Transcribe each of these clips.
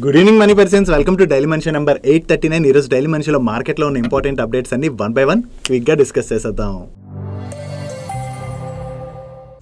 Good evening money persons, welcome to daily మనిషి number 839. ఈరోజు daily మనిషిలో మార్కెట్లో ఉన్న ఇంపార్టెంట్ అప్డేట్స్ అన్ని వన్ బై వన్ క్విక్గా డిస్కస్ చేసేద్దాం.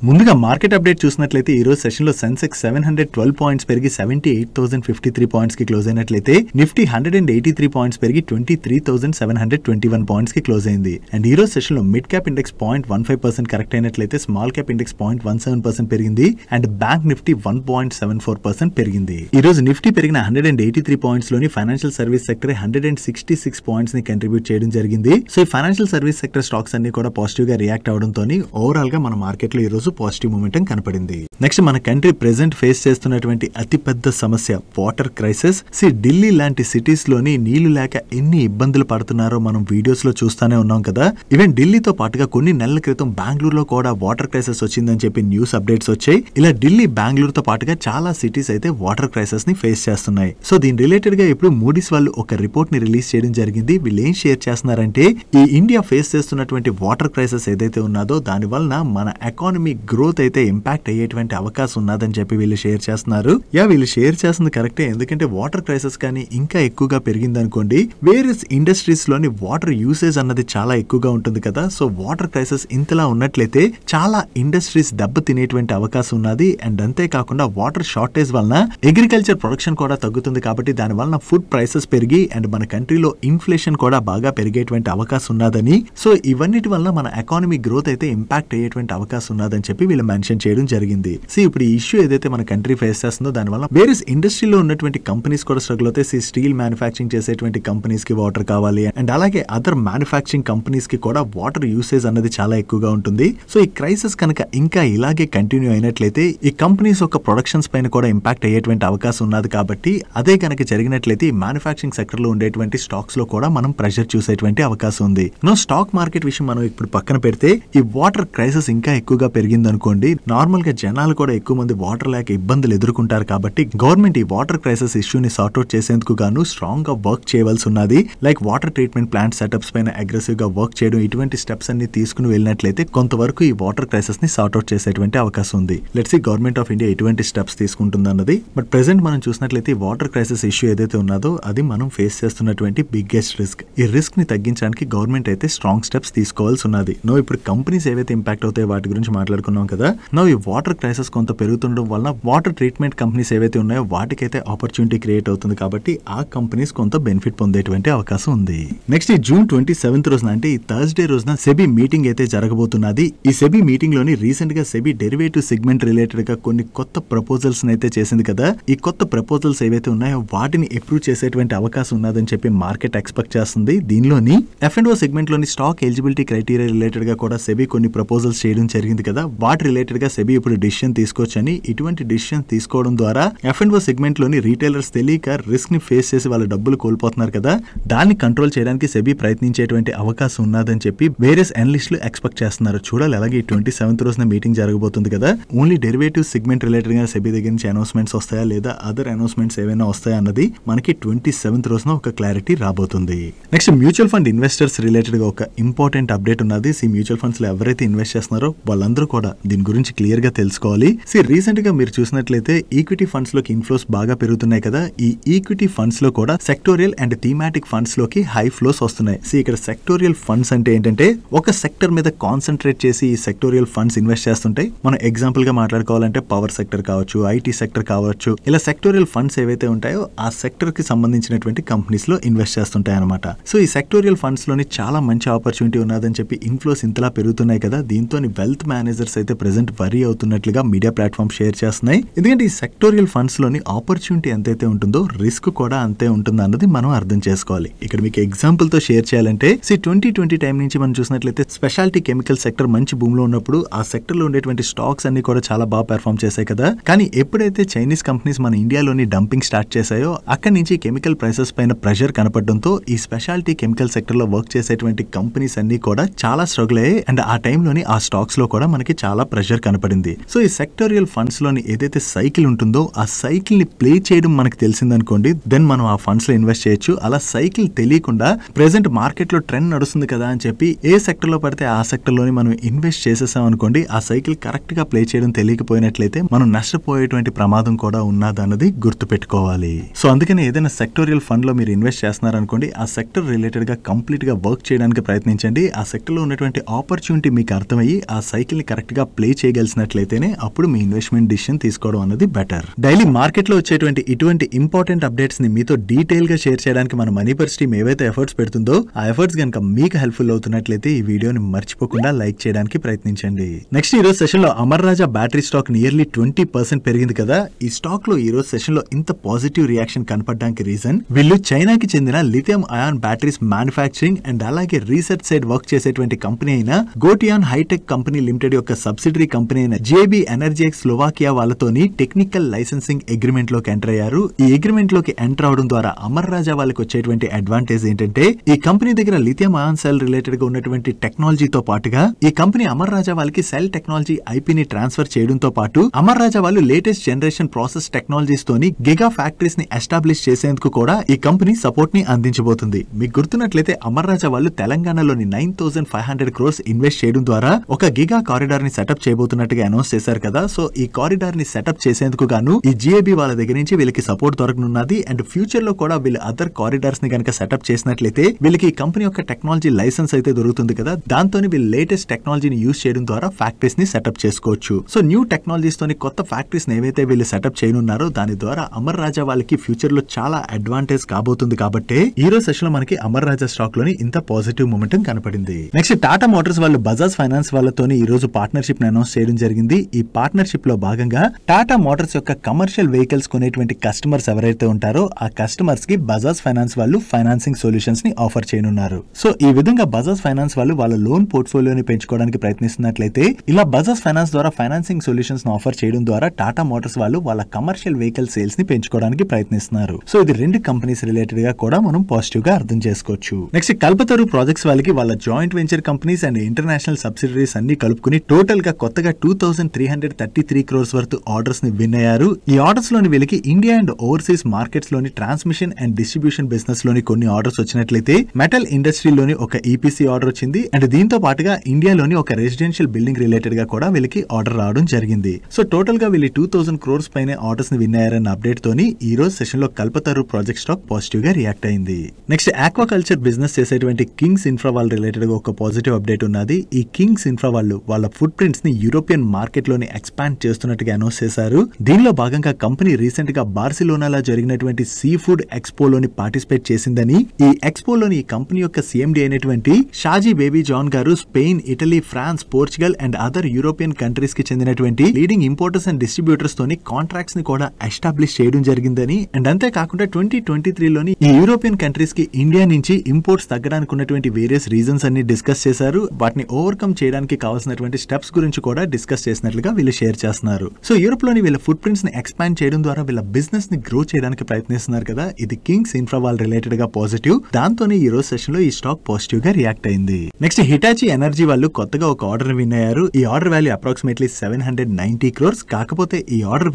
ముందుగా మార్కెట్ అప్డేట్ చూసినట్లయితే ఈ రోజు సెషన్ లో సెన్సెక్స్ 712 పాయింట్స్ పెరిగి 78,053 పాయింట్స్ కి క్లోజ్ అయినట్లయితే నిఫ్టీ 183 పాయింట్స్ పెరిగి 23,721 పాయింట్స్ కి క్లోజ్ అయింది. అండ్ ఈ రోజు సెషన్ లో మిడ్ క్యాప్ ఇండెక్స్ 0.15% కరెక్ట్ అయినట్లయితే స్మాల్ క్యాప్ ఇండెక్స్ 0.17% పెరిగింది. అండ్ బ్యాంక్ నిఫ్టీ 1.74% పెరిగింది. ఈ రోజు నిఫ్టీ పెరిగిన 183 పాయింట్స్ లోని ఫైనాన్షియల్ సర్వీస్ సెక్టర్ 166 పాయింట్స్ ని కంట్రిబ్యూట్ చేయడం జరిగింది. సో ఈ ఫైనాన్షియల్ సర్వీస్ సెక్టర్ స్టాక్స్ అన్ని కూడా పాజిటివ్ గా రియాక్ట్ అవడంతో ఓవరాల్ గా మన మార్కెట్ లో ఈ రోజు పాజిటివ్ మూమెంటం కనపడింది. నెక్స్ట్ మన కంట్రీ ప్రెసెంట్ ఫేస్ చేస్తున్నటువంటి అతి పెద్ద సమస్య వాటర్ క్రైసిస్. ఢిల్లీ లాంటి సిటీస్ లోని నీళ్లు లేక ఎన్ని ఇబ్బందులు పడుతున్నారో మనం వీడియోస్ లో చూస్తానే ఉన్నాం కదా. ఈవెన్ ఢిల్లీతో పాటుగా కొన్ని నెలల క్రితం బెంగళూరులో కూడా వాటర్ క్రైసిస్ వచ్చిందని చెప్పి న్యూస్ అప్డేట్స్ వచ్చాయి. ఇలా ఢిల్లీ బెంగళూరుతో పాటుగా చాలా సిటీస్ అయితే వాటర్ క్రైసిస్ ని ఫేస్ చేస్తున్నాయి. సో దీని రిలేటెడ్ గా ఇప్పుడు మూడీస్ వాళ్ళు ఒక రిపోర్ట్ ని రిలీజ్ చేయడం జరిగింది. వీళ్ళు ఏం షేర్ చేస్తున్నారంటే ఈ ఇండియా ఫేస్ చేస్తున్నటువంటి వాటర్ క్రైసిస్ ఏదైతే ఉన్నదో దాని వలన మన ఎకానమీ గ్రోత్ అయితే ఇంపాక్ట్ అయ్యేటువంటి అవకాశం ఉన్నదని చెప్పి వీళ్ళు షేర్ చేస్తున్నారు. వీళ్ళు షేర్ చేస్తుంది కరెక్టే, ఎందుకంటే వాటర్ క్రైసిస్ కానీ ఇంకా ఎక్కువగా పెరిగింది అనుకోండి, వేరియస్ ఇండస్ట్రీస్ లోని వాటర్ యూసేజ్ అన్నది చాలా ఎక్కువగా ఉంటుంది కదా. సో వాటర్ క్రైసిస్ ఇంతలా ఉన్నట్లయితే చాలా ఇండస్ట్రీస్ దెబ్బ తినేటువంటి అవకాశం ఉన్నది. అండ్ అంతేకాకుండా వాటర్ షార్టేజ్ వలన అగ్రికల్చర్ ప్రొడక్షన్ కూడా తగ్గుతుంది. కాబట్టి దాని వలన ఫుడ్ ప్రైసెస్ పెరిగి అండ్ మన కంట్రీలో ఇన్ఫ్లేషన్ కూడా బాగా పెరిగేటువంటి అవకాశం ఉన్నదని, సో ఇవన్నిటి వల్ల మన ఎకానమీ గ్రోత్ అయితే ఇంపాక్ట్ అయ్యేటువంటి అవకాశం ఉన్నదని చెప్పి వీళ్ళు మెన్షన్ చేయడం జరిగింది. ఇప్పుడు ఈ ఇష్యూ ఏదైతే మన కంట్రీ ఫేస్ చేస్తుందో దానివల్ల వేరే ఇండస్ట్రీలో ఉన్నటువంటి కంపెనీస్ కూడా స్ట్రగుల్ అవుతాయి. స్టీల్ మ్యానుఫ్యాక్చరింగ్ చేసేటువంటి కంపెనీస్ కి వాటర్ కావాలి. అండ్ అలాగే అదర్ మ్యానుఫ్యాక్చరింగ్ కంపెనీస్ కి కూడా వాటర్ యూసేజ్ అన్నది చాలా ఎక్కువగా ఉంటుంది. సో ఈ క్రైసిస్ కనుక ఇంకా ఇలాగే కంటిన్యూ అయినట్లయితే ఈ కంపెనీస్ యొక్క ప్రొడక్షన్స్ పైన కూడా ఇంపాక్ట్ అయ్యేటువంటి అవకాశం ఉన్నది. కాబట్టి అదే కనుక జరిగినట్లయితే ఈ మ్యానుఫ్యాక్చరింగ్ సెక్టర్ లో ఉండేటువంటి స్టాక్స్ లో కూడా మనం ప్రెషర్ చూసేటువంటి అవకాశం ఉంది. స్టాక్ మార్కెట్ విషయం మనం ఇప్పుడు పక్కన పెడితే ఈ వాటర్ క్రైసిస్ ఇంకా ఎక్కువగా పెరిగింది అనుకోండి, నార్మల్ గా జనాలు కూడా ఎక్కువ మంది వాటర్ లేక ఇబ్బందులు ఎదుర్కొంటారు. కాబట్టి గవర్నమెంట్ ఈ వాటర్ క్రైసిస్ ఇష్యూని సార్ట్అవుట్ చేసేందుకు గాను స్ట్రాంగ్ గా వర్క్ చేయవలసి ఉన్నది. Like water treatment plant setups పైన అగ్రెసివ్ గా వర్క్ చేయడం, ఇటువంటి స్టెప్స్ అన్ని తీసుకుని వెళ్ళినట్లయితే కొంతవరకు ఈ వాటర్ క్రైసిస్ ని సార్ట్అవుట్ చేసేటువంటి అవకాశం ఉంది. Let's see government of India ఎటువంటి స్టెప్స్ తీసుకుంటుంది అన్నది. బట్ ప్రెసెంట్ మనం చూసినట్లయితే ఈ వాటర్ క్రైసిస్ ఇష్యూ ఏదైతే ఉన్నదో అది మనం ఫేస్ చేస్తున్నటువంటి బిగ్గెస్ట్ రిస్క్. ఈ రిస్క్ ని తగ్గించడానికి గవర్నమెంట్ అయితే స్ట్రాంగ్ స్టెప్స్ తీసుకోవాల్సి ఉన్నది. ఇప్పుడు కంపెనీస్ ఏవైతే ఇంపాక్ట్ అవుతాయో వాటి గురించి మాట్లాడుకున్నాం కదా. ఈ వాటర్ క్రైసిస్ కొంత పెరుగుతుండడం వలన వాటర్ ట్రీట్మెంట్ కంపెనీస్ ఏవైతే ఉన్నాయో వాటికైతే ఆపర్చునిటీ క్రియేట్ అవుతుంది. కాబట్టి ఆ కంపెనీస్ కొంత బెనిఫిట్ పొందేటువంటి అవకాశం ఉంది. నెక్స్ట్ ఈ జూన్ 27 రోజున అంటే ఈ థర్స్డే రోజున సెబీ మీటింగ్ అయితే జరగబోతున్నది. ఈ సెబీ మీటింగ్ లోని రీసెంట్ గా సెబీ డెరివేటివ్ సెగ్మెంట్ రిలేటెడ్ గా కొన్ని కొత్త ప్రపోజల్స్ అయితే చేసింది కదా. ఈ కొత్త ప్రపోజల్స్ ఏవైతే ఉన్నాయో వాటిని అప్రూవ్ చేసేటువంటి అవకాశం ఉన్నదని చెప్పి మార్కెట్ ఎక్స్పెక్ట్ చేస్తుంది. దీనిలోని F&O సెగ్మెంట్ లోని స్టాక్ ఎలిజిబిలిటీ క్రైటీరియా రిలేటెడ్ గా కూడా సెబీ కొన్ని ప్రపోజల్స్ చేయడం జరిగింది కదా. వాటి రిలేటెడ్ గా సెబీ ఇప్పుడు డిసిషన్ తీసుకోవచ్చని, ఇటువంటి డిసిషన్ తీసుకోవడం ద్వారా F&O సెగ్మెంట్ లోని రీటైలర్స్ తెలియక రిస్క్ ని ఫేస్ చేసి వాళ్ళ డబ్బులు కోల్పోతున్నారు కదా, దాన్ని కంట్రోల్ చేయడానికి సెబీ ప్రయత్నించేటువంటి అవకాశం ఉన్నదని చెప్పి వేరియస్ అనలిస్టులు ఎక్స్పెక్ట్ చేస్తున్నారు. చూడాలి. అలాగే 27 రోజున మీటింగ్ జరగబోతుంది కదా. ఓన్లీ డెరివేటివ్ సెగ్మెంట్ రిలేటెడ్ గా సెబీ దగ్గర నుంచి అనౌన్స్మెంట్స్ వస్తాయా లేదా అదర్ అనౌన్స్మెంట్స్ ఏమైనా వస్తాయా అన్నది మనకి 27 రోజున ఒక క్లారిటీ రాబోతుంది. Next mutual fund investors related గా ఒక ఇంపార్టెంట్ అప్డేట్ ఉన్నది. మ్యూచువల్ ఫండ్స్ లో ఎవరైతే ఇన్వెస్ట్ చేస్తున్నారో వాళ్ళందరూ కూడా దీని గురించి క్లియర్ గా తెలుసుకోవాలి. రీసెంట్ గా మీరు చూసినట్లయితే ఈక్విటీ ఫండ్స్ లోకి ఇన్ఫ్లోస్ బాగా పెరుగుతున్నాయి కదా. ఈ ఈక్విటీ ఫండ్స్ లో కూడా సెక్టోరియల్ అండ్ థీమాటిక్ ఫండ్స్ లోకి హై ఫ్లోస్ వస్తున్నాయి. ఇక్కడ సెక్టోరియల్ ఫండ్స్ అంటే ఏంటంటే ఒక సెక్టర్ మీద కాన్సన్ట్రేట్ చేసి ఈ సెక్టోరియల్ ఫండ్స్ ఇన్వెస్ట్ చేస్తుంటాయి. మనం ఎగ్జాంపుల్ గా మాట్లాడుకోవాలంటే పవర్ సెక్టర్ కావచ్చు, ఐటీ సెక్టర్ కావచ్చు. ఇలా సెక్టోరియల్ ఫండ్స్ ఏవైతే ఉంటాయో ఆ సెక్టర్ కి సంబంధించినటువంటి కంపెనీస్ లో ఇన్వెస్ట్ చేస్తుంటాయి అనమాట. ఈ సెక్టోరియల్ ఫండ్స్ లోని చాలా మంచి ఆపర్చునిటీ ఉన్నదని చెప్పి ఇన్ఫ్లోస్ ఇంతలా పెరుగుతున్నాయి కదా. దీంతో వెల్త్ మేనేజర్స్ అయితే ప్రెసెంట్ వరీ అవుతున్నట్లుగా మీడియా ప్లాట్ఫామ్ షేర్ చేస్తున్నాయి. ఎందుకంటే ఈ సెక్టోరియల్ ఫండ్స్ లోని ఆపర్చునిటీ ఎంతైతే ఉంటుందో రిస్క్ కూడా అంతే ఉంటుంది అన్నది మనం అర్థం చేసుకోవాలి. ఇక్కడ మీకు ఎగ్జాంపుల్ తో షేర్ చేయాలంటే 2020 టైం నుంచి మనం చూసినట్లయితే స్పెషాలిటీ కెమికల్ సెక్టర్ మంచి భూమిలో ఉన్నప్పుడు ఆ సెక్టర్ లో ఉండేటువంటి స్టాక్స్ అన్ని కూడా చాలా బాగా పెర్ఫార్మ్ చేశాయి కదా. కానీ ఎప్పుడైతే చైనీస్ కంపెనీస్ మన ఇండియాలోని డంపింగ్ స్టార్ట్ చేశాయో అక్కడి నుంచి కెమికల్ ప్రైసెస్ పైన ప్రెషర్ కనపడడంతో ఈ స్పెషాలిటీ కెమికల్ సెక్టర్ లో వర్క్ చేసేటువంటి కంపెనీస్ అన్ని కూడా చాలా స్ట్రగుల్ అయ్యాయి. అండ్ ఆ టైంలోని ఆ స్టాక్స్ లో కూడా మనకి చాలా ప్రెషర్ కనపడింది. సో ఈ సెక్టోరియల్ ఫండ్స్ లోని ఏదైతే సైకిల్ ఉంటుందో ఆ సైకిల్ ని ప్లే చేయడం మనకు తెలిసిందనుకోండి, దెన్ మనం ఆ ఫండ్స్ లో ఇన్వెస్ట్ చేయొచ్చు. అలా సైకిల్ తెలియకుండా ప్రెసెంట్ మార్కెట్ లో ట్రెండ్ నడుస్తుంది కదా అని చెప్పి ఏ సెక్టర్ లో పడితే ఆ సెక్టర్ లోని మనం ఇన్వెస్ట్ చేసేసాం అనుకోండి, ఆ సైకిల్ కరెక్ట్ గా ప్లే చేయడం తెలియకపోయినట్లయితే మనం నష్టపోయేటువంటి ప్రమాదం కూడా ఉన్నదన్నది గుర్తు పెట్టుకోవాలి. సో అందుకని ఏదైనా సెక్టోరియల్ ఫండ్ లో మీరు ఇన్వెస్ట్ చేస్తున్నారనుకోండి, ఆ సెక్టర్ రిలేటెడ్ గా కంప్లీట్ గా వర్క్ చేయడానికి ప్రయత్నించండి. ఆ సెక్టర్ లో ఉన్నటువంటి ఆపర్చునిటీ మీకు అర్థమయ్యి ఆ సైకిల్ ని కరెక్ట్ గా ప్లే చేయగలిసినట్లయితేనే అప్పుడు మీ ఇన్వెస్ట్మెంట్ డిసిషన్ తీసుకోవడం అన్నది బెటర్. డైలీ మార్కెట్ లో వచ్చేటువంటి ఇటువంటి ఇంపార్టెంట్ అప్డేట్స్ ని మీతో డీటెయిల్ గా షేర్ చేయడానికి మన మనీపర్స్ టీమ్ ఏవైతే ఎఫర్ట్స్ పెడుతుందో ఆ ఎఫర్ట్స్ కనుక మీకు హెల్ప్ఫుల్ అవుతున్నట్లయితే ఈ వీడియోని మర్చిపోకుండా లైక్ చేయడానికి ప్రయత్నించండి. నెక్స్ట్ ఈ రోజు సెషన్ లో అమర్ రాజా బ్యాటరీ స్టాక్ నియర్లీ 20% పెరిగింది కదా. ఈ స్టాక్ లో ఈ రోజు సెషన్ లో ఇంత పాజిటివ్ రియాక్షన్ కనపడడానికి రీజన్ వీళ్ళు చైనాకి చెందిన lithium ion batteries manufacturing and అలాగే రీసెర్చ్ సైడ్ వర్క్ చేసేటువంటి కంపెనీ అయిన గోటియాన్ హైటెక్ కంపెనీ లిమిటెడ్ యొక్క సబ్సిడరీ కంపెనీ అయిన జేబీ ఎనర్జీఎక్స్ స్లోవాకియా వాళ్ళతోని టెక్నికల్ లైసెన్సింగ్ అగ్రిమెంట్ లోకి ఎంటర్ అయ్యారు. ఈ అగ్రిమెంట్ లోకి ఎంటర్ అవడం ద్వారా అమర్ రాజా వాళ్ళకి వచ్చేటువంటి అడ్వాంటేజ్ ఏంటంటే, ఈ కంపెనీ దగ్గర లిథియం అయాన్ సెల్ రిలేటెడ్ గా ఉన్నటువంటి టెక్నాలజీతో పాటుగా ఈ కంపెనీ అమర్ రాజా వాళ్ళకి సెల్ టెక్నాలజీ ఐపీని ట్రాన్స్ఫర్ చేయడంతో పాటు అమర్ రాజా వాళ్ళు లేటెస్ట్ జనరేషన్ ప్రాసెస్ టెక్నాలజీస్ తోని గిగా ఫ్యాక్టరీస్ ని ఎస్టాబ్లిష్ చేసేందుకు కూడా ఈ కంపెనీ సపోర్ట్ ని అందించబోతుంది. మీకు గుర్తున్నట్లయితే అమర్ రాజా వాళ్ళు తెలంగాణలోని 9,500 crores ఇన్వెస్ట్ చేయడం ద్వారా ఒక గిగా కారిడార్ ని సెటప్ చేయబోతున్నట్టుగా అనౌన్స్ చేశారు కదా. సో ఈ కారిడార్ ని సెటప్ చేసేందుకు గాను ఈ జిఏబీ వాళ్ళ దగ్గర నుంచి వీళ్ళకి సపోర్ట్ దొరకనున్నది. అండ్ ఫ్యూచర్ లో కూడా వీళ్ళు అదర్ కారిడార్స్ ని కనుక సెటప్ చేసినట్లయితే వీళ్ళకి ఈ కంపెనీ యొక్క టెక్నాలజీ లైసెన్స్ అయితే దొరుకుతుంది కదా. దాంతో వీళ్ళు లేటెస్ట్ టెక్నాలజీని యూజ్ చేయడం ద్వారా ఫ్యాక్టరీస్ ని సెటప్ చేసుకోవచ్చు. సో న్యూ టెక్నాలజీస్ తోని కొత్త ఫ్యాక్టరీస్ ఏవైతే వీళ్ళు సెటప్ చేయనున్నారో దాని ద్వారా అమర్ రాజా వాళ్ళకి ఫ్యూచర్ లో చాలా అడ్వాంటేజ్ కాబోతుంది. కాబట్టి ఈ రోజు సెషన్ లో మనకి అమర్ రాజా స్టాక్ లోని ఇంత పాజిటివ్ మొమెంటం కనపడింది. నెక్స్ట్ టాటా మోటార్స్ వాళ్ళు బజాజ్ ఫైనాన్స్ వాళ్ళతోని ఈ రోజు పార్ట్నర్షిప్ అనౌన్స్ చేయడం జరిగింది. ఈ పార్ట్నర్షిప్ లో భాగంగా టాటా మోటార్స్ యొక్క కమర్షియల్ వెహికల్స్ కొనేటువంటి కస్టమర్స్ ఎవరైతే ఉంటారో ఆ కస్టమర్స్ కి బజాజ్ ఫైనాన్స్ వాళ్ళు ఫైనాన్సింగ్ సొల్యూషన్స్ ని ఆఫర్ చేయనున్నారు. సో ఈ విధంగా బజాజ్ ఫైనాన్స్ వాళ్ళు వాళ్ళ లోన్ పోర్ట్ఫోలియోని పెంచుకోవడానికి ప్రయత్నిస్తున్నట్లయితే ఇలా బజాజ్ ఫైనాన్స్ ద్వారా ఫైనాన్సింగ్ సొల్యూషన్స్ ని ఆఫర్ చేయడం ద్వారా టాటా మోటార్స్ వాళ్ళు వాళ్ళ కమర్షియల్ వెహికల్ సేల్స్ ని పెంచుకోవడానికి ప్రయత్నిస్తున్నారు. సో ఇది రెండు కంపెనీస్ రిలేటెడ్ గా కూడా మనం పాజిటివ్ గా అర్థం చేసుకోవచ్చు. నెక్స్ట్ కల్పతరు ప్రాజెక్ట్స్ వాళ్ళకి వాళ్ళ joint venture companies and international subsidiaries అన్ని కలుపుకుని టోటల్ గా కొత్తగా 2,333 crores వర్త్ ఆర్డర్స్ ని విన్ అయ్యారు. ఈ ఆర్డర్స్ లోని వీళ్ళకి ఇండియా అండ్ ఓవర్సీస్ మార్కెట్స్ లోని ట్రాన్స్మిషన్ అండ్ డిస్ట్రిబ్యూషన్ బిజినెస్ లోని కొన్ని ఆర్డర్స్ వచ్చినట్లయితే మెటల్ ఇండస్ట్రీలోని ఒక ఈపీసీ ఆర్డర్ వచ్చింది. అండ్ దీంతో పాటుగా ఇండియాలోని ఒక రెసిడెన్షియల్ బిల్డింగ్ రిలేటెడ్ గా కూడా వీళ్ళకి ఆర్డర్ రావడం జరిగింది. సో టోటల్ గా వీళ్ళు 2,000 crores పైన ఆర్డర్స్ ని విన్ అయ్యారన్న అప్డేట్ తోని ఈ రోజు సెషన్ లో కల్పతరు ప్రాజెక్ట్ స్టాక్ పాజిటివ్ గా రియాక్ట్ అయింది. నెక్స్ట్ ఆక్వాకల్చర్ బిజినెస్ చేసేటువంటి కింగ్స్ ఇన్ఫ్రా వాళ్ళ రిలేటెడ్ గా ఒక పాజిటివ్ అప్డేట్ ఉన్నది. ఈ కింగ్స్ ఇన్ఫ్రా వాళ్ళు వాళ్ళ ఫుట్ ప్రింట్స్ ని యూరోపియన్ మార్కెట్ లోని ఎక్స్పాండ్ చేస్తున్నట్టుగా అనౌన్స్ చేశారు. దీనిలో భాగంగా కంపెనీ రీసెంట్ గా బార్సిలోనాలో జరిగినటువంటి సీ ఫుడ్ ఎక్స్పోలోని పార్టిసిపేట్ చేసిందని, ఈ ఎక్స్పోలోని ఈ కంపెనీ యొక్క సిఎండి అయినటువంటి షాజీ బేబీ జాన్ గారు Spain, Italy, France, Portugal and other European countries కి చెందినటువంటి లీడింగ్ ఇంపోర్టర్స్ అండ్ డిస్ట్రిబ్యూటర్స్ తోని కాంట్రాక్ట్స్ ని కూడా ఎస్టాబ్లిష్ చేయడం జరిగిందని, అండ్ అంతేకాకుండా 2023 లోని ఈ యూరోపియన్ కంట్రీస్ కి ఇండియా నుంచి ఇంపోర్ట్స్ తగ్గడానికి ఉన్నటువంటి వేరియస్ రీజన్స్ అన్ని డిస్కస్ చేశారు. వాటిని ఓవర్కమ్ చేయడానికి కావాల్సినటువంటి స్టెప్స్ గురించి కూడా డిస్కస్ చేసినట్లుగా వీళ్ళు షేర్ చేస్తున్నారు. సో యూరోప్ లోని వీళ్ళ ఫుట్ ప్రింట్స్ ని ఎక్స్పాండ్ చేయడం ద్వారా వీళ్ళ బిజినెస్ ని గ్రో చేయడానికి ప్రయత్నిస్తున్నారు కదా. ఇది కింగ్స్ ఇన్ఫ్రా వాళ్ళ రిలేటెడ్ గా పాజిటివ్. దాంతోనే ఈ రోజు సెషన్ లో ఈ స్టాక్ పాజిటివ్ గా రియాక్ట్ అయింది. నెక్స్ట్ హిటాచి ఎనర్జీ వాళ్ళు కొత్తగా ఒక ఆర్డర్ విన్ అయ్యారు. ఈ ఆర్డర్ వాల్యూ అప్రాక్సిమేట్లీ 790 crores. కాకపోతే ఈ ఆర్డర్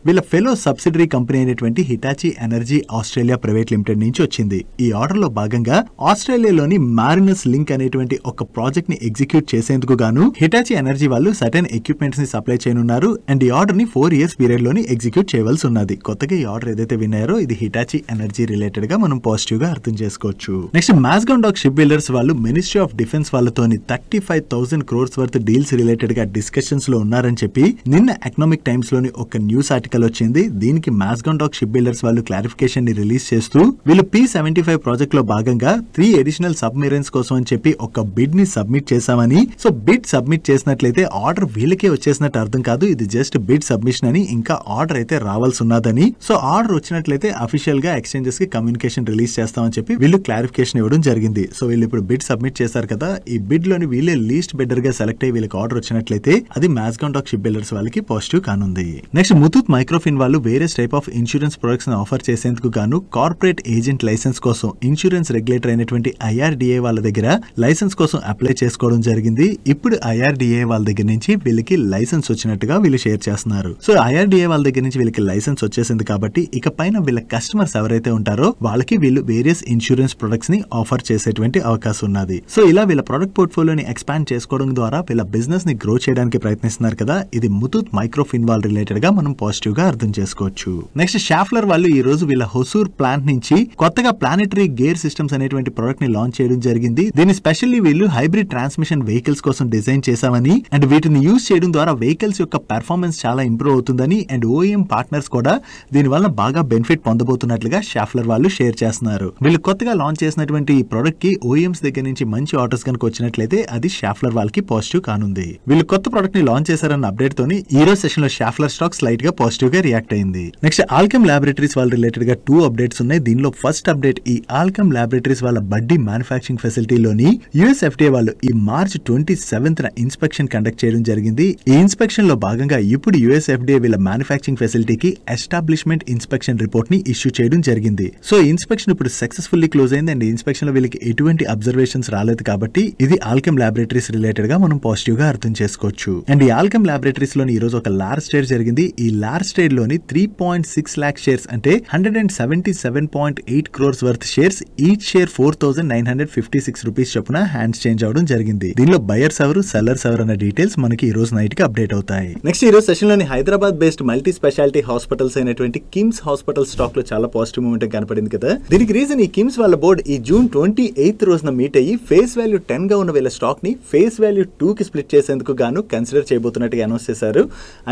వీళ్ళ ఫెలో సబ్సిడరీ కంపెనీ అయినటువంటి Hitachi energy Australia private limited నుంచి వచ్చింది. ఈ ఆర్డర్ లో భాగంగా ఆస్ట్రేలియాలోని మారినస్ లింక్ అనేటువంటి ఒక ప్రాజెక్ట్ ని ఎగ్జిక్యూట్ చేసేందుకు గాను హిటాచి ఎనర్జీ వాళ్ళు సర్టెన్ ఎక్విప్మెంట్స్ ని సప్లై చేయనున్నారు. అండ్ ఈ ఆర్డర్ ని 4 years పీరియడ్ లోని ఎగ్జిక్యూట్ చేయవలసి ఉన్నది. కొత్తగా ఈ ఆర్డర్ ఏదైతే విన్నారో ఇది హిటాచి ఎనర్జీ రిలేటెడ్ గా మనం పాజిటివ్ గా అర్థం చేసుకోవచ్చు. Next Mazagon dock ship builders వాళ్ళు మినిస్ట్రీ ఆఫ్ డిఫెన్స్ వాళ్ళతోని 35,000 crores వర్త్ డీల్స్ రిలేటెడ్ గా డిస్కషన్స్ లో ఉన్నారని చెప్పి నిన్న ఎకనామిక్ టైమ్స్ లోని ఒక న్యూస్ ఆర్టికల్ వచ్చింది. దీనికి మాస్గాన్ డాక్ షిప్ బిల్డర్స్ వాళ్ళు క్లారిఫికేషన్ ని రిలీజ్ చేస్తూ వీళ్ళు P-75 ప్రాజెక్ట్ లో భాగంగా 3 అడిషనల్ సబ్మెరైన్స్ కోసం అని చెప్పి ఒక బిడ్ ని సబ్మిట్ చేశామని, సో బిడ్ సబ్మిట్ చేసినట్లయితే ఆర్డర్ వీళ్ళకే వచ్చేసినట్టు అర్థం కాదు, ఇది జస్ట్ బిడ్ సబ్మిషన్ అని, ఇంకా ఆర్డర్ అయితే రావాల్సి ఉన్నదని. సో ఆర్డర్ వచ్చినట్లయితే అఫీషియల్ గా ఎక్స్చేంజెస్ కి కమ్యూనికేషన్ రిలీజ్ చేస్తామని చెప్పి వీళ్ళు క్లారిఫికేషన్ ఇవ్వడం జరిగింది. సో వీళ్ళు ఇప్పుడు బిడ్ సబ్మిట్ చేశారు కదా, ఈ బిడ్ లోని వీళ్ళే లీస్ట్ బిడ్డర్ గా సెలెక్ట్ అయ్యి వీళ్ళకి ఆర్డర్ వచ్చినట్లయితే అది మాస్గాన్ డాక్ షిప్ బిల్డర్స్ వాళ్ళకి పాజిటివ్ కానుంది. నెక్స్ట్ ముతూట్ మైక్రోఫిన్ వాళ్ళు various type of insurance products ని ఆఫర్ చేసేందుకు గాను కార్పొరేట్ ఏజెంట్ లైసెన్స్ కోసం ఇన్సూరెన్స్ రెగ్యులేటర్ అయినటువంటి IRDA వాళ్ళ దగ్గర లైసెన్స్ కోసం అప్లై చేసుకోవడం జరిగింది. ఇప్పుడు IRDA వాళ్ళ దగ్గర నుంచి వీళ్ళకి లైసెన్స్ వచ్చినట్టుగా వీళ్ళు షేర్ చేస్తున్నారు. సో IRDA వాళ్ళ దగ్గర నుంచి వీళ్ళకి లైసెన్స్ వచ్చేసింది కాబట్టి ఇక పైన వీళ్ళ కస్టమర్స్ ఎవరైతే ఉంటారో వాళ్ళకి వీళ్ళు వేరియస్ ఇన్సూరెన్స్ ప్రొడక్ట్స్ ని ఆఫర్ చేసేటువంటి అవకాశం ఉన్నది. సో ఇలా వీళ్ళ ప్రొడక్ట్ పోర్ట్ఫోలియోని ఎక్స్పాండ్ చేసుకోవడం ద్వారా వీళ్ళ బిజినెస్ ని గ్రో చేయడానికి ప్రయత్నిస్తున్నారు కదా. ఇది ముతూట్ మైక్రో ఫిన్వాల్ రిలేటెడ్ గా మనం పాజిటివ్ గా అర్థం చేసుకోవచ్చు. నెక్స్ట్ షాఫ్లర్ వాళ్ళు ఈ రోజు వీళ్ళ హొసూర్ ప్లాంట్ నుంచి కొత్తగా ప్లానెటరీ గేర్ సిస్టమ్స్ అనేటువంటి ప్రొడక్ట్ ని లాంచ్ చేయడం జరిగింది. దీన్ని స్పెషల్లీ వీళ్ళు హైబ్రిడ్ ట్రాన్స్మిషన్ వెహికల్స్ కోసం డిజైన్ చేశామని అండ్ వీటిని యూజ్ చేయడం ద్వారా వెహికల్స్ యొక్క పెర్ఫార్మెన్స్ చాలా ఇంప్రూవ్ అవుతుందని అండ్ OEM పార్ట్నర్స్ కూడా దీని వల్ల బాగా బెనిఫిట్ పొందబోతున్నట్లుగా షాఫ్లర్ వాళ్ళు షేర్ చేస్తున్నారు. వీళ్ళు కొత్తగా లాంచ్ చేసినటువంటి ఈ ప్రొడక్ట్ కి OEMs దగ్గర నుంచి మంచి ఆర్డర్స్ కనుక వచ్చినట్లయితే అది షాఫ్లర్ వాళ్ళకి పాజిటివ్ కానుంది. వీళ్ళు కొత్త ప్రొడక్ట్ ని లాంచ్ చేశారన్న అప్డేట్ తోని ఈ రోజు సెషన్ లో షాఫ్లర్ స్టాక్ స్లైట్ గా పాజిటివ్ గా రియాక్ట్ అయింది. నెక్స్ట్ ఆల్కెమ్ ల్యాబొరేటరీస్ వాళ్ళ రిలేటెడ్ గా 2 అప్డేట్స్ ఉన్నాయి. దీనిలో ఫస్ట్ అప్డేట్ ఈ ఆల్కెమ్ ల్యాబొరేటరీస్ వాళ్ళ బడ్డీ మ్యానుఫ్యాక్చరింగ్ ఫెసిలిటీలోని US FDA వాళ్ళు ఈ మార్చ్ 27th ఇన్స్పెక్షన్ కండక్ట్ చేయడం జరిగింది. ఈ ఇన్స్పెక్షన్ లో భాగంగా ఇప్పుడు US FDA వీళ్ళ మ్యానుఫ్యాక్చరింగ్ ఫెసిలిటీకి ఎస్టాబ్లిష్మెంట్ ఇన్స్పెక్షన్ రిపోర్ట్ ని ఇష్యూ చేయడం జరిగింది. సో ఈ ఇన్స్పెక్షన్ ఇప్పుడు సక్సెస్ఫుల్లీ క్లోజ్ అయింది అండ్ ఇన్స్పెక్షన్ లో వీళ్ళకి ఎటువంటి అబ్జర్వేషన్స్ రాలేదు కాబట్టి ఇది ఆల్కెమ్ ల్యాబొరేటరీస్ రిలేటెడ్ గా మనం పాజిటివ్ గా అర్థం చేసుకోవచ్చు. అండ్ ఈ ఆల్కెమ్ ల్యాబొరేటరీస్ లోని ఈ రోజు ఒక లార్జ్ ట్రేడ్ జరిగింది. ఈ లార్జ్ ట్రేడ్ లోని 3.6 lakh షేర్స్ అంటే 177.8 crores worth shares each share 4,956 rupees చొప్పున హ్యాండ్స్ చేంజ్ అవడం జరిగింది. దీనిలో బయర్స్ ఎవరు సెల్లర్స్ ఎవరు అన్న డీటెయిల్స్ మనకి ఈ రోజు నైట్ కి అప్డేట్ అవుతాయి. నెక్స్ట్ ఈ రోజు సెషన్ లోని Hyderabad based multi speciality hospitals అయినటువంటి కిమ్స్ హాస్పిటల్ స్టాక్ లో చాలా పాజిటివ్ మూమెంట్ కనపడింది కదా. దీనికి రీజన్ ఈ కిమ్స్ వాళ్ళ బోర్డ్ ఈ జూన్ 28th రోజున మీట్ అయ్యి ఫేస్ వాల్యూ 10 గా ఉన్న వీళ్ళ స్టాక్ ని ఫేస్ వాల్యూ 2 కి స్ప్లిట్ చేసేందుకు గాను కన్సిడర్ చేయబోతున్నట్టుగా అనౌన్స్ చేశారు.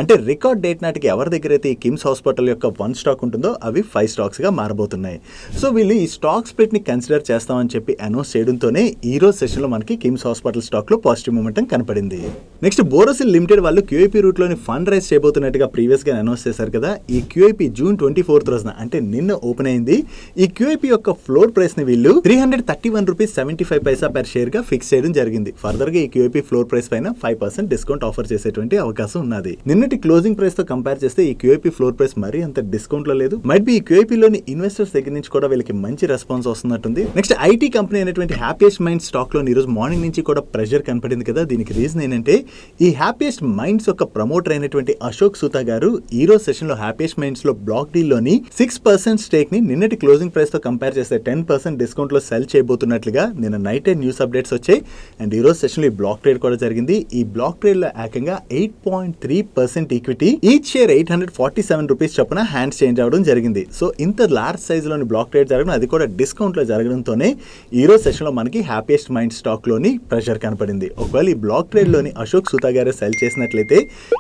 అంటే రికార్డ్ డేట్ నాటికి ఎవరి దగ్గర అయితే ఈ కిమ్స్ హాస్పిటల్ యొక్క 1 స్టాక్ ఉంటుందో అవి 5 స్టాక్స్ గా మారబోతున్నాయి. సో వీళ్ళు ఈ స్టాక్ స్ప్లిట్ ని కన్సిడర్ చేస్తామని చెప్పి అనౌన్స్ చేయడంతోనే ఈ రోజు సెషన్ లో మనకి కిమ్స్ హాస్పిటల్ స్టాక్ లో పాజిటివ్ మూమెంటం కనపడింది. నెక్స్ట్ బోరోసిల్ లిమిటెడ్ వాళ్ళు QIP రూట్ లోని ఫండ్ రైజ్ చేయబోతున్నట్టుగా ప్రీవియస్ గా అనౌన్స్ చేశారు కదా. ఈ QIP జూన్ 24th రోజున అంటే నిన్న ఓపెన్ అయింది. ఈ QIP యొక్క ఫ్లోర్ ప్రైస్ ని వీళ్ళు 331 రూపీస్ 75 పైసా పర్ షేర్ గా ఫిక్స్ చేయడం జరిగింది. ఫర్దర్ గా ఈ QIP ఫ్లోర్ ప్రైస్ పైన 5% డిస్కౌంట్ ఆఫర్ చేసేటువంటి అవకాశం ఉన్నది. నిన్నటి క్లోజింగ్ ప్రైస్ తో కంపేర్ చేస్తే ఈ QIP ఫ్లోర్ ప్రైస్ మరీ అంత డిస్కౌంట్ లో లేదు. మైట్ బి ఈ QIP లోని ఇన్వెస్టర్స్ దగ్గర నుంచి కూడా వీళ్ళకి మంచి రెస్పాన్స్ వస్తున్నట్టుంది. నెక్స్ట్ IT కంపెనీ అయినటువంటి హ్యాపీయెస్ట్ మైండ్స్ స్టాక్ లో ఈ రోజు మార్నింగ్ నుంచి కూడా ప్రెషర్ కనపడింది కదా. దీనికి రీజన్ ఏంటంటే ఈ హ్యాపీయెస్ట్ మైండ్స్ యొక్క ప్రమోటర్ అయినటువంటి అశోక్ సూతా గారు ఈ రోజు సెషన్ లో హ్యాపీయెస్ట్ మైండ్స్ లో బ్లాక్ డీల్ లోని 6% స్టేక్ ని నిన్నటి క్లోజింగ్ ప్రైస్ తో కంపేర్ చేస్తే 10% డిస్కౌంట్ లో సెల్ చేయబోతున్నట్లుగా నిన్న నైట్ న్యూస్ అప్డేట్స్ వచ్చాయి. అండ్ ఈ రోజు సెషన్ లో ఈ బ్లాక్ ట్రేడ్ కూడా జరిగింది. ఈ బ్లాక్ ట్రేడ్ లో ఏకంగా 8.3% ఈక్విటీ ఈచ్ షేర్ 847 రూపీస్ చొప్పున హ్యాండ్స్ చేంజ్ అవడం జరిగింది. సో ఇంత లార్జ్ సైజ్ లోని బ్లాక్ ట్రేడ్ జరగడం అది కూడా డిస్కౌంట్ లో జరగడంతోనే ఈ రోజు సెషన్ లో మనకి హ్యాపీయెస్ట్ మైండ్ స్టాక్ లోని ప్రెషర్ కనపడింది. ఒకవేళ ఈ బ్లాక్ ట్రేడ్ లోని అశోక్ సూతా గారు సెల్ చేసినట్లయితే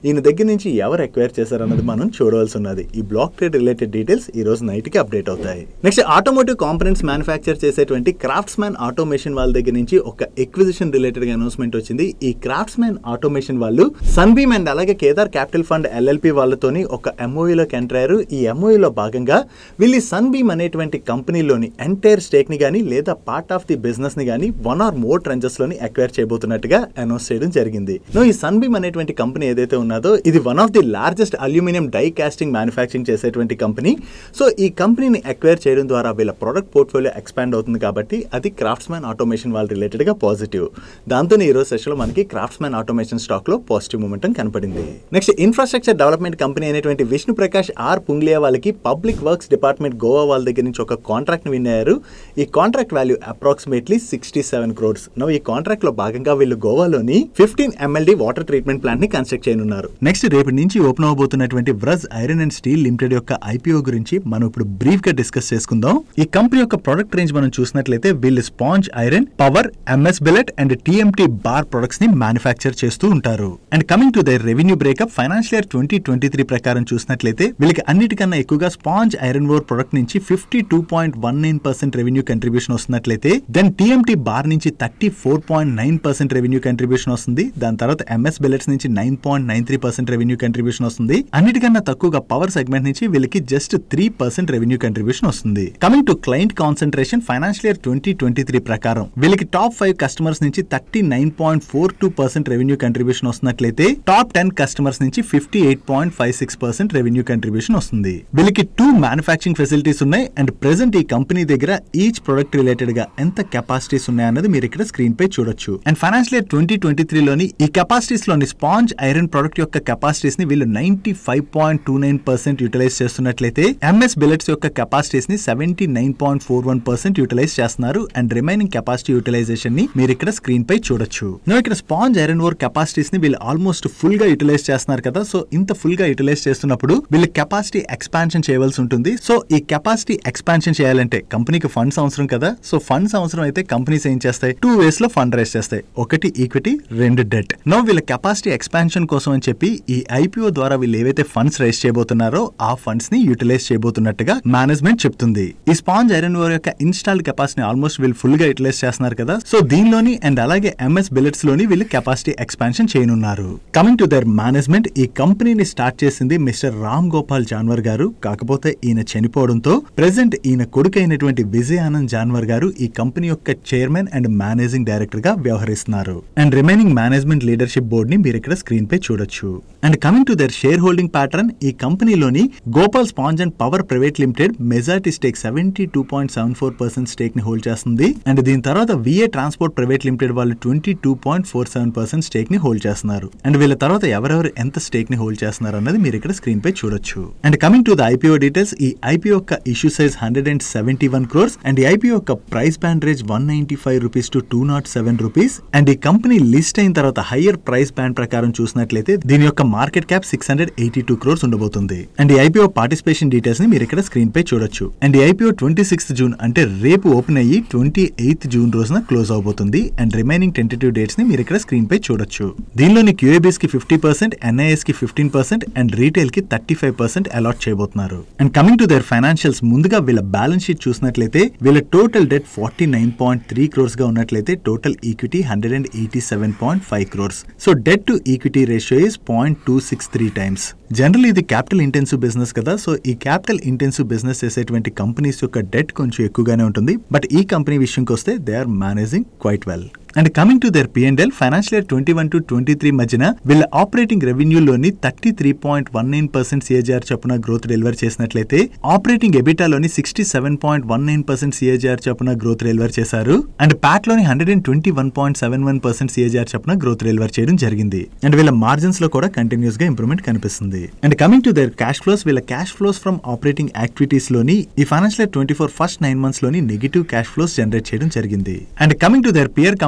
ఈయన దగ్గర నుంచి ఎవరు ఎక్వైర్ చేశారన్నది మనం చూడవలసి ఉన్నది. ఈ బ్లాక్ ట్రేడ్ రిలేటెడ్ డీటెయిల్స్ ఈ రోజు నైట్ కి అప్డేట్ అవుతాయి. నెక్స్ట్ ఆటోమోటివ్ కాంపోనెంట్స్ మ్యానుఫ్యాక్చర్ చేసేటువంటి క్రాఫ్ట్స్మ్యాన్ ఆటోమేషన్ వాళ్ళ దగ్గర నుంచి ఒక ఎక్విజిషన్ రిలేటెడ్ గా అనౌన్స్మెంట్ వచ్చింది. ఈ క్రాఫ్ట్స్మ్యాన్ ఆటోమేషన్ వాళ్ళు సన్బీమ్ అండ్ అలాగే కేదార్ క్యాపిటల్ ఫండ్ LLP వాళ్ళతోని ఒక MOU లోకి ఎంటర్ అయ్యారు. ఈ MOU లో భాగంగా వీళ్ళు సన్బీమ్ అనేటువంటి కంపెనీలోని ఎంటైర్ స్టేక్ ని గానీ లేదా పార్ట్ ఆఫ్ ది బిజినెస్ ని గానీ 1 or more ట్రెంచెస్ లోని అక్వైర్ చేయబోతున్నట్టుగా అనౌన్స్ చేయడం జరిగింది. ఈ సన్బీమ్ అనేటువంటి కంపెనీ ఏదైతే ఉన్నదో ఇది one of the largest aluminium die casting manufacturing చేసేటువంటి కంపెనీ. సో ఈ కంపెనీని అక్వైర్ చేయడం ద్వారా వీళ్ళ ప్రొడక్ట్ పోర్ట్ఫోలియో ఎక్స్పాండ్ అవుతుంది కాబట్టి అది క్రాఫ్ట్స్మ్యాన్ ఆటోమేషన్ వాళ్ళ రిలేటెడ్ గా పాజిటివ్. దాంతోనే ఈ రోజు సెషన్ లో మనకి క్రాఫ్ట్స్మ్యాన్ ఆటోమేషన్ స్టాక్ లో పాజిటివ్ మూమెంటం కనపడింది. నెక్స్ట్ ఇన్ఫ్రాస్ట్రక్చర్ డెవలప్మెంట్ కంపెనీ అయినటువంటి విష్ణు ప్రకాష్ ఆర్ పుంగ్లియా వాళ్ళకి పబ్లిక్ వర్క్స్ డిపార్ట్మెంట్ గోవా వాళ్ళ దగ్గర నుంచి ఒక కాంట్రాక్ట్ ని విన్ అయ్యారు. ఈ కాంట్రాక్ట్ వాల్యూ అప్రాక్సిమేట్లీ 67 crores. ఈ కాంట్రాక్ట్ లో భాగంగా వీళ్ళు గోవాలోని 15 MLD వాటర్ ట్రీట్మెంట్ ప్లాంట్ ని కన్స్ట్రక్ట్ చేయనున్నారు. నెక్స్ట్ రేపటి నుంచి ఓపెన్ అవబోతున్నటువంటి Vraj iron and steel limited యొక్క IPO గురించి మనం ఇప్పుడు బ్రీఫ్ గా డిస్కస్ చేసుకుందాం. ఈ కంపెనీ యొక్క ప్రొడక్ట్ రేంజ్ మనం చూసినట్లయితే వీళ్ళు sponge iron, power, MS billet and TMT bar products ని మ్యానుఫ్యాక్చర్ చేస్తూ ఉంటారు. And coming to their revenue breakup financial year 2023 ప్రకారం చూసినట్లయితే వీళ్ళకి అన్నిటికన్నా ఎక్కువగా స్పాంజ్ ఐరన్ ఓర్ ప్రొడక్ట్ నుంచి 52.19% రెవెన్యూ కంట్రిబ్యూషన్ వస్తున్నట్లయితే దెన్ TMT బార్ నుంచి 34.9% రెవెన్యూ కంట్రిబ్యూషన్ వస్తుంది. దాని తర్వాత MS బిలెట్స్ నుంచి 9.93% రెవెన్యూ కంట్రిబ్యూషన్ వస్తుంది. అన్నిటికన్నా తక్కువగా పవర్ సెగ్మెంట్ నుంచి వీళ్ళకి జస్ట్ 3% రెవెన్యూ కంట్రిబ్యూషన్ వస్తుంది. Coming to client concentration financial year 2023 ప్రకారం వీళ్ళకి టాప్ 5 కస్టమర్స్ నుంచి 39.42% రెవెన్యూ కంట్రిబ్యూషన్ వస్తున్నట్లయితే టాప్ 10 కస్టమర్స్ నుంచి 58.56% రెవెన్యూ కంట్రిబ్యూషన్ వస్తుంది. వీళ్ళకి 2 మ్యానుఫ్యాక్చరింగ్ ఫెసిలిటీస్ ఉన్నాయి. అండ్ ప్రెసెంట్ ఈ కంపెనీ దగ్గర ఈచ్ ప్రొడక్ట్ రిలేటెడ్ గా ఎంత కెపాసిటీస్ ఉన్నాయన్నది మీరు ఇక్కడ స్క్రీన్ పై చూడొచ్చు. అండ్ ఫైనాన్షియల్ ఇయర్ 2023లోని లోని ఈ కెపాసిటీస్ లోని స్పాంజ్ ఐరన్ ప్రొడక్ట్ యొక్క కెపాసిటీస్ ని వీళ్ళు 95.29% యూటిలైజ్ చేస్తున్నట్లయితే ఎంఎస్ బిల్లెట్స్ యొక్క కెపాసిటీస్ ని 79.41% యూటిలైజ్ చేస్తున్నారు. అండ్ రిమైనింగ్ కెపాసిటీ యూటిలైజేషన్ ని మీరు ఇక్కడ స్క్రీన్ పై చూడొచ్చు. ఇక్కడ స్పాంజ్ ఐరన్ ఓర్ కెపాసిటీస్ ని వీళ్ళు ఆల్మోస్ట్ ఫుల్ గా యూటిలైజ్ చేస్తున్నారు కదా. సో ఇంత ఫుల్ గా యూటిలైజ్ చేస్తున్నప్పుడు వీళ్ళు కెపాసిటీ ఎక్స్పాన్షన్ చేయవలసి ఉంటుంది. సో ఈ కెపాసిటీ ఎక్స్పాన్షన్ చేయాలంటే కంపెనీకి ఫండ్స్ అవసరం కదా. సో ఫండ్స్ అవసరం అయితే కంపెనీస్ ఏం చేస్తాయి, 2 ways లో ఫండ్ రైజ్ చేస్తాయి. ఒకటి ఈక్విటీ, 2 డెట్. నో వీళ్ళ కెపాసిటీ ఎక్స్పాన్షన్ కోసం అని చెప్పి ఈ ఐపీఓ ద్వారా వీళ్ళు ఏవైతే ఫండ్స్ రైజ్ చేయబోతున్నారో ఆ ఫండ్స్ ని యూటిలైజ్ చేయబోతున్నట్టుగా మేనేజ్మెంట్ చెప్తుంది. ఈ స్పాంజ్ ఐరన్ ఓర్ యొక్క ఇన్స్టాల్డ్ కెపాసిటీ ఆల్మోస్ట్ వీళ్ళు ఫుల్ గా యూటిలైజ్ చేస్తున్నారు కదా. సో దీనిలోని అండ్ అలాగే ఎంఎస్ బిల్లెట్స్ లోని వీళ్ళు కెపాసిటీ ఎక్స్పాన్షన్ చేయనున్నారు. కమింగ్ టు దర్ మేనేజ్మెంట్, ఈ కంపెనీని స్టార్ట్ చేసింది మిస్టర్ రామ్ గోపాల్ జాన్వర్ గారు. కాకపోతే ఈయన చనిపోవడంతో ప్రెసెంట్ ఈయన కొడుకు అయినటువంటి విజయ్ ఆనంద్ జాన్వర్ గారు ఈ కంపెనీ యొక్క చైర్మన్ అండ్ మేనేజింగ్ డైరెక్టర్ గా వ్యవహరిస్తున్నారు. And remaining management leadership board ని మీరు ఇక్కడ స్క్రీన్ పై చూడొచ్చు. And coming to their share holding pattern, ఈ కంపెనీలోని Gopal sponge and power private limited majority stake 72.74% stake ని హోల్డ్ చేస్తుంది. అండ్ దీని తర్వాత విఏ ట్రాన్స్పోర్ట్ ప్రైవేట్ లిమిటెడ్ వాళ్ళు 22.47% స్టేక్ ని హోల్డ్ చేస్తున్నారు. అండ్ వీళ్ళ తర్వాత ఎవరెవరు ఎంత స్టేక్ ని హోల్డ్ చేస్తున్నారు అన్నది మీరు ఇక్కడ స్క్రీన్ పై చూడొచ్చు. And coming to the IPO details, ఈ ఐపీఓ యొక్క ఇష్యూ సైజ్ 171 crores అండ్ ఈ ఐపీఓ యొక్క price band range 195 rupees to 207 rupees. And ఈ కంపెనీ లిస్ట్ అయిన తర్వాత హయ్యర్ ప్రైస్ బ్యాండ్ ప్రకారం చూసినట్లయితే దీని యొక్క మార్కెట్ క్యాప్ 682 crores ఉండబోతుంది. అండ్ ఈ ఐపీఓ పార్టిసిపేషన్ డీటెయిల్స్ ని మీరు ఇక్కడ స్క్రీన్ పై చూడొచ్చు. అండ్ ఈ ఐపీఓ 26th June అంటే రేపు ఓపెన్ అయ్యి 28th June రోజున క్లోజ్ అవబోతుంది. అండ్ రిమైనింగ్ టెంటేటివ్ డేట్స్ ని మీరు ఇక్కడ స్క్రీన్ పై చూడొచ్చు. దీనిలోని క్యూఏబీస్ కి 50%, ఎన్ఐఎస్ కి 15% అండ్ రీటైల్ కి 35% అలాట్ చేయబోతున్నారు. And coming to there financials, ముందుగా వీళ్ళ బ్యాలెన్స్ షీట్ చూసినట్లయితే వీళ్ళ టోటల్ డెట్ 49.3 crores గా ఉన్నట్లయితే total equity 187.5 crores. So debt to equity ratio is 0.263 times. General ఇది క్యాపిటల్ ఇంటెన్సివ్ బిజినెస్ కదా. సో ఈ క్యాపిటల్ ఇంటెన్సివ్ బిజినెస్ చేసేటువంటి కంపెనీస్ యొక్క డెట్ కొంచెం ఎక్కువగానే ఉంటుంది. బట్ ఈ కంపెనీ విషయంకి వస్తే they are managing quite well. And coming to their P&L, financial year 21 to 23 మధ్యన వీళ్ళ ఆపరేటింగ్ రెవెన్యూలోని 33.19% CAGR చొప్పున గ్రోత్ డెలివర్ చేసినట్లయితే ఆపరేటింగ్ ఎబిటాలోని 67.19% CAGR చొప్పున గ్రోత్ డెలివర్ చేశారు. అండ్ ప్యాట్ లోని 121.71% CAGR చొప్పున గ్రోత్ డెలివర్ చేయడం జరిగింది. అండ్ వీళ్ళ మార్జిన్స్ లో కూడా కంటిన్యూస్ గా ఇంప్రూవ్మెంట్ కనిపిస్తుంది. And coming to their cash flows, వీళ్ళ cash flows from operating activities లోని ఈ ఫైనాన్షియల్ ఇయర్ 24 ఫస్ట్ 9 months లోని నెగిటివ్ క్యాష్ ఫ్లోస్ జనరేట్ చేయడం జరిగింది. And coming to their peer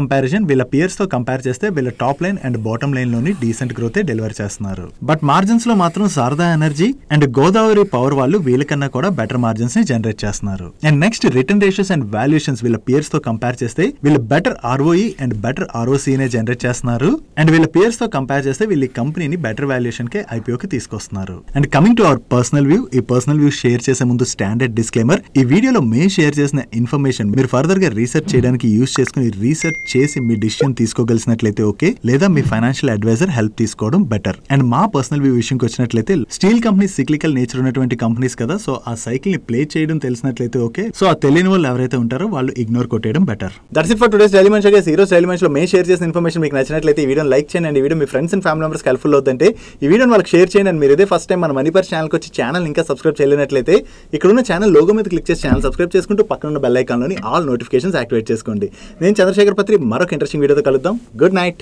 వీళ్ళ పియర్స్ తో కంపేర్ చేస్తే వీళ్ళ top line and bottom line లోని డీసెంట్ గ్రోత్ డెలివర్ చేస్తున్నారు. బట్ మార్జిన్స్ లో మాత్రం Sarda Energy and Godavari Power వాళ్ళు వీళ్ళకన్నా కూడా బెటర్ మార్జిన్స్ ని జనరేట్ చేస్తున్నారు. And next return ratios and valuations వీళ్ళ పియర్స్ తో కంపేర్ చేస్తే వీళ్ళు better ROE and better ROC నే జనరేట్ చేస్తున్నారు. అండ్ వీళ్ళ పియర్స్ తో కంపేర్ చేస్తే వీళ్ళ కంపెనీని బెటర్ వాల్యుయేషన్ కే IPO కి తీసుకొస్తున్నారు. And coming to our personal view, ఈ పర్సనల్ వ్యూ షేర్ చేసే ముందు స్టాండర్డ్ డిస్క్లైమర్, ఈ వీడియోలో మేము షేర్ చేసిన ఇన్ఫర్మేషన్ మీరు ఫర్దర్ గా రీసెర్చ్ చేయడానికి యూజ్ చేసుకుని రీసెర్చ్ చేసి మీ డిసిషన్ తీసుకోగలిసినట్లయితే ఓకే, లేదా మీ ఫైనాన్షియల్ అడ్వైజర్ హెల్ప్ తీసుకోవడం బెటర్. అండ్ మా పర్సనల్ వ్యూ విషయంకి వచ్చినట్లయితే స్టీల్ కంపెనీ సిక్లికల్ నేచర్ ఉన్నటువంటి కంపెనీస్ కదా. సో ఆ సైకిల్ ని ప్లే చేయడం తెలిసినట్లయితే ఓకే. సో ఆ తెలియని వాళ్ళు ఎవరైతే ఉంటారో వాళ్ళు ఇగ్నోర్ కొట్టేయడం better. That's it for today's daily munch. ఈ రోజు డైలీ మంచ్ లో మేము షేర్ చేసిన ఇన్ఫర్మేషన్ మీకు నచ్చినట్లయితే ఈ వీడియోని లైక్ చేయండి. అండ్ ఈ video me friends and family members helpful అవుతుంటే ఈ వీడియోని వాళ్ళకి షేర్ చేయండి. అండ్ మీరు ఇదే ఫస్ట్ టైం మన మనీపర్ ఛానల్కి వచ్చి ఛానల్ ఇంకా సబ్స్క్రైబ్ చేయలేనట్లయితే ఇక్కడ ఉన్న ఛానల్ లోగో మీద క్లిక్ చేసి ఛానల్ సబ్స్క్రైబ్ చేసుకుంటూ పక్కన ఉన్న బెల్ ఐకాన్ లోని ఆల్ నోటిఫికేషన్స్ యాక్టివేట్ చేసుకోండి. నేను చంద్రశేఖర్ పత్రి మరొక ఇంట్రెస్టింగ్ వీడియోతో కలుద్దాం. Good night.